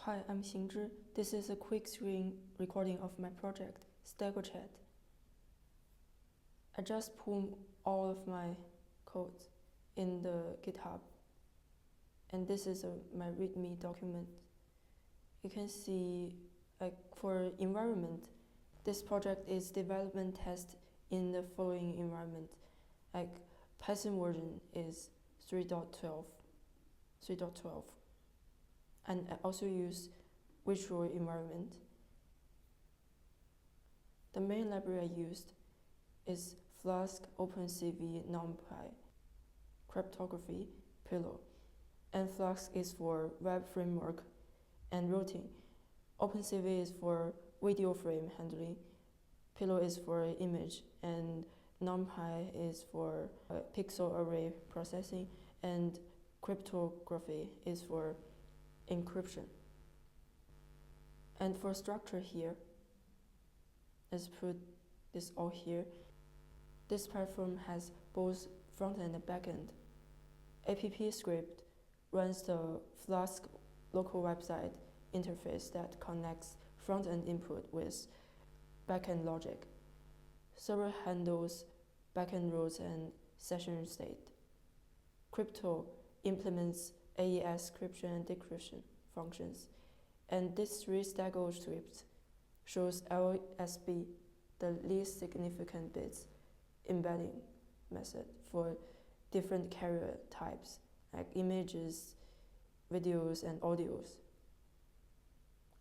Hi, I'm Xingzhi. This is a quick screen recording of my project, StegoChat. I just put all of my codes in the GitHub. And this is my README document. You can see, for environment, this project is development test in the following environment. Python version is 3.12. And I also use virtual environment. The main library I used is Flask, OpenCV, NumPy, cryptography, Pillow. And Flask is for web framework and routing. OpenCV is for video frame handling. Pillow is for image, and NumPy is for pixel array processing, and cryptography is for encryption. And for structure here, let's put this all here. This platform has both front-end and back-end. App script runs the Flask local website interface that connects front-end input with back-end logic. Server handles back-end roles and session state. Crypto implements AES encryption and decryption functions. And this 3 Stego scripts shows LSB, the least significant bits embedding method for different carrier types, like images, videos, and audios.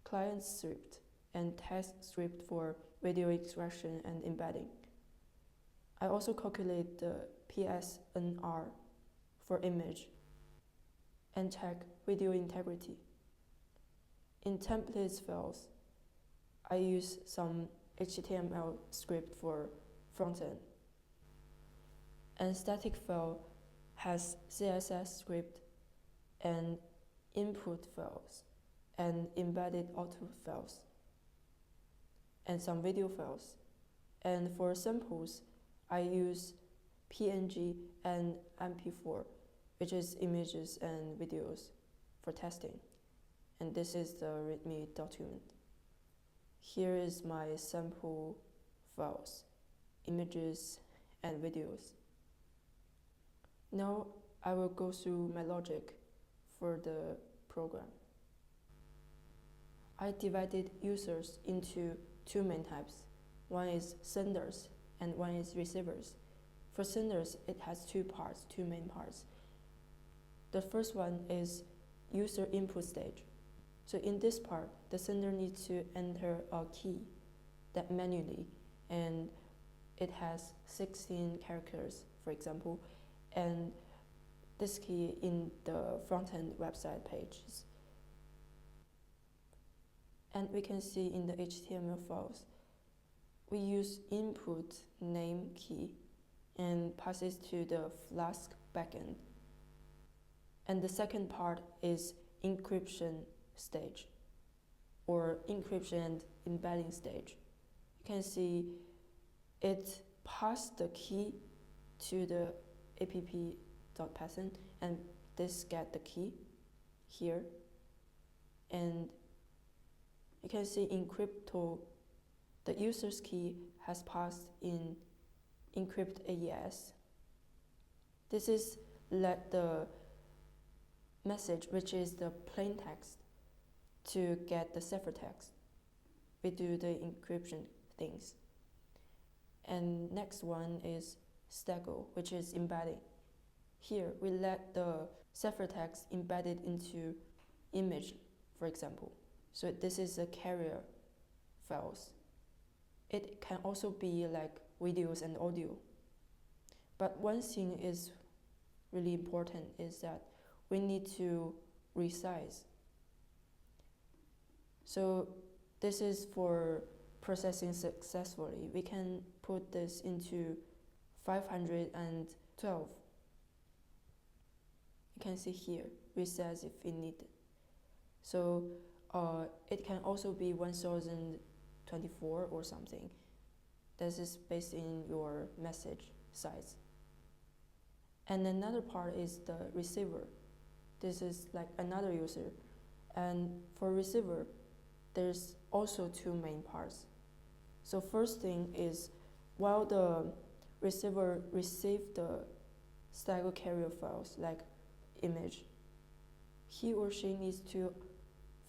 Client script and test script for video extraction and embedding. I also calculate the PSNR for image and check video integrity. In templates files, I use some HTML script for frontend. And static file has CSS script and input files and embedded output files and some video files. And for samples, I use PNG and MP4, which is images and videos for testing. And this is the README document. Here is my sample files, images and videos. Now I will go through my logic for the program. I divided users into 2 main types. One is senders and one is receivers. For senders, it has 2 main parts. The first one is user input stage. So in this part, the sender needs to enter a key that manually, and it has 16 characters, for example, and this key in the front-end website pages. And we can see in the HTML files, we use input name key and pass it to the Flask backend. And the second part is encryption stage, or encryption and embedding stage. You can see it passed the key to the app.python, and this get the key here. And you can see in crypto, the user's key has passed in encrypt AES. This is let the message, which is the plain text, to get the ciphertext. We do the encryption things. And next one is Stego, which is embedding. Here, we let the ciphertext embedded into image, for example. So this is a carrier files. It can also be like videos and audio. But one thing is really important is that we need to resize. So this is for processing successfully. We can put this into 512. You can see here, resize if we need it. So it can also be 1024 or something. This is based in your message size. And another part is the receiver. This is like another user, And for receiver, there's also two main parts. So first thing is, while the receiver receives the Stego carrier files like image, he or she needs to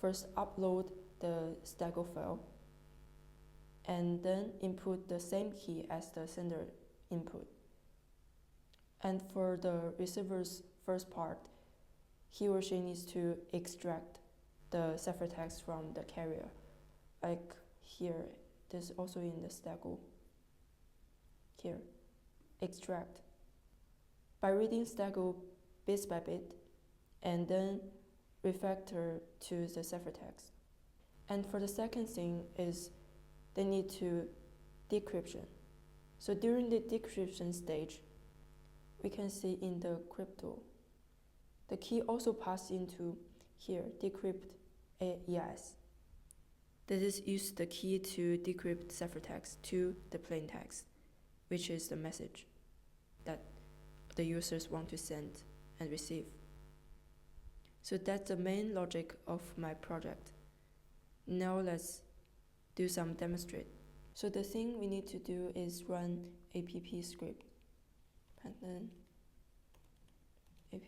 first upload the Stego file and then input the same key as the sender input. And for the receiver's first part, he or she needs to extract the ciphertext from the carrier. Like here, this is also in the Stego. Here, extract. By reading Stego bit by bit, and then refactor to the ciphertext. And for the second thing is they need to decryption. So during the decryption stage, we can see in the crypto, the key also passed into here, decrypt AES. That is use the key to decrypt ciphertext to the plain text, which is the message that the users want to send and receive. So that's the main logic of my project. Now let's do some demonstrate. So the thing we need to do is run app script, Python app.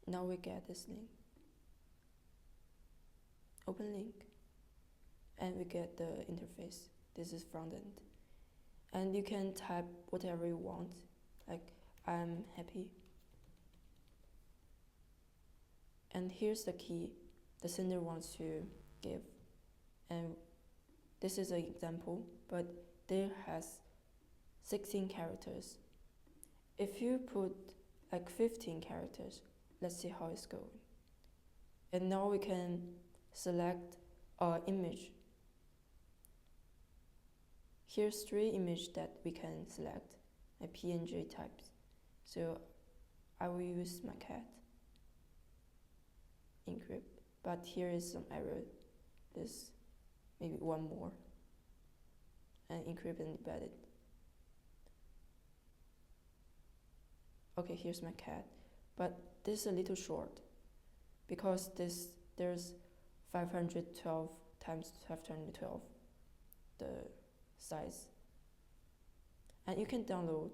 Now we get this link. Open link, and we get the interface. This is front end. And you can type whatever you want, like I'm happy. And here's the key the sender wants to give. And this is an example, but there has 16 characters. If you put like 15 characters, let's see how it's going. And now we can select an image. Here's 3 images that we can select, like PNG types. So I will use my cat. Encrypt, but here is some error. This maybe one more, and encrypt and embed it. Okay, here's my cat, but this is a little short because there's 512 times 512 the size, and you can download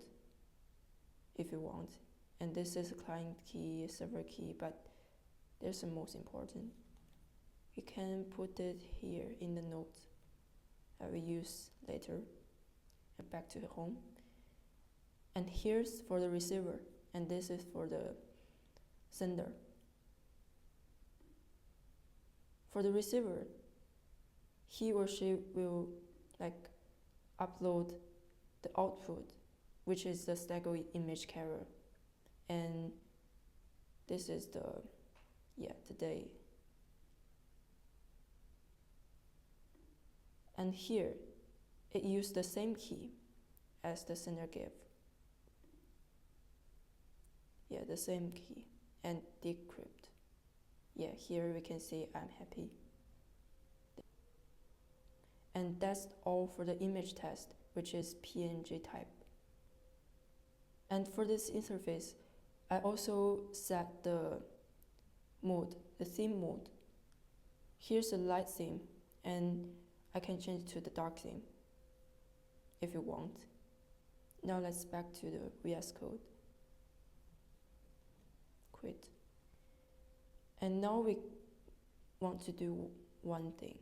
if you want. And this is a client key, server key, but there's the most important. You can put it here in the notes I will use later. And back to the home. And here's for the receiver, and this is for the sender. For the receiver, he or she will like upload the output, which is the Stego image carrier, and this is the day. And here, it used the same key as the sender gave. The same key, and decrypt. Here we can see I'm happy. And that's all for the image test, which is PNG type. And for this interface, I also set the mode, the theme mode. Here's the light theme, and I can change it to the dark theme if you want. Now let's back to the VS Code. Quit. And now we want to do one thing.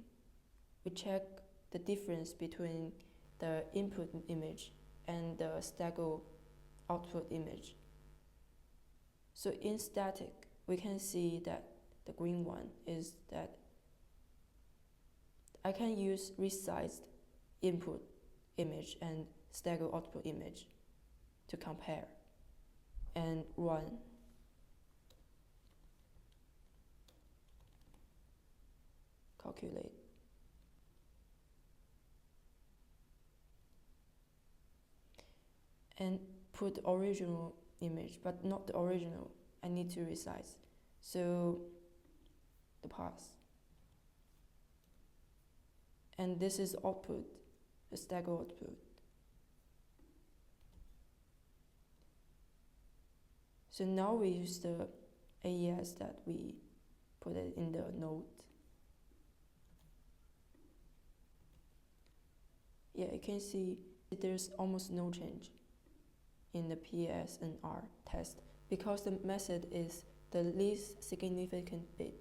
We check the difference between the input image and the Stego output image. So in static, we can see that the green one is that I can use resized input image and Stego output image to compare and run. Calculate. And put the original image, but not the original. I need to resize. So the path. And this is output, the Stego output. So now we use the AES that we put it in the node. Yeah, you can see there's almost no change in the PS and R test because the method is the least significant bit.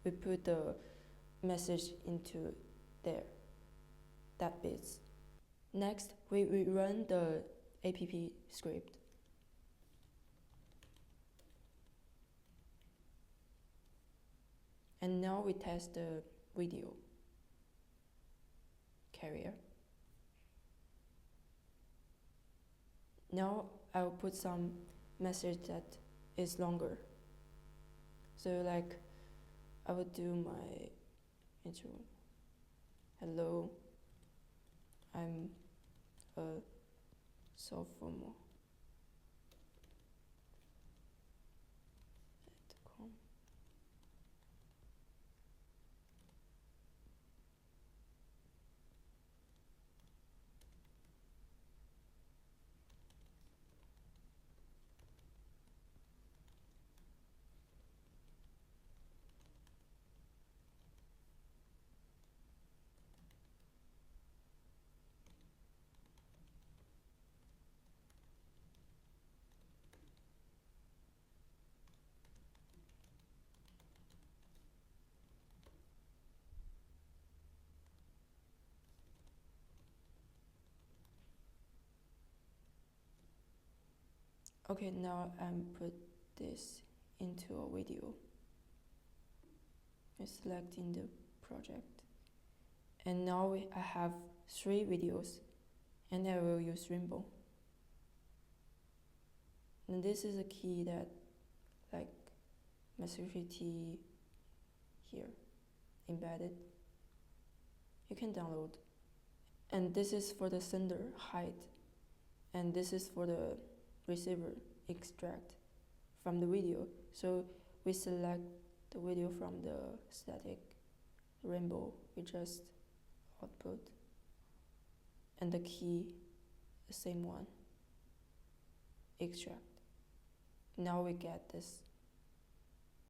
We put the message into there, that bits. Next, we run the app script. And now we test the video carrier. Now I'll put some message that is longer. So like I would do my intro. Hello, I'm a sophomore at com. Okay, now I'm put this into a video. I select in the project. And now I have 3 videos and I will use rainbow. And this is a key that like my security here embedded. You can download. And this is for the sender height. And this is for the receiver extract from the video. So we select the video from the static rainbow we just output. And the key, the same one, extract. Now we get this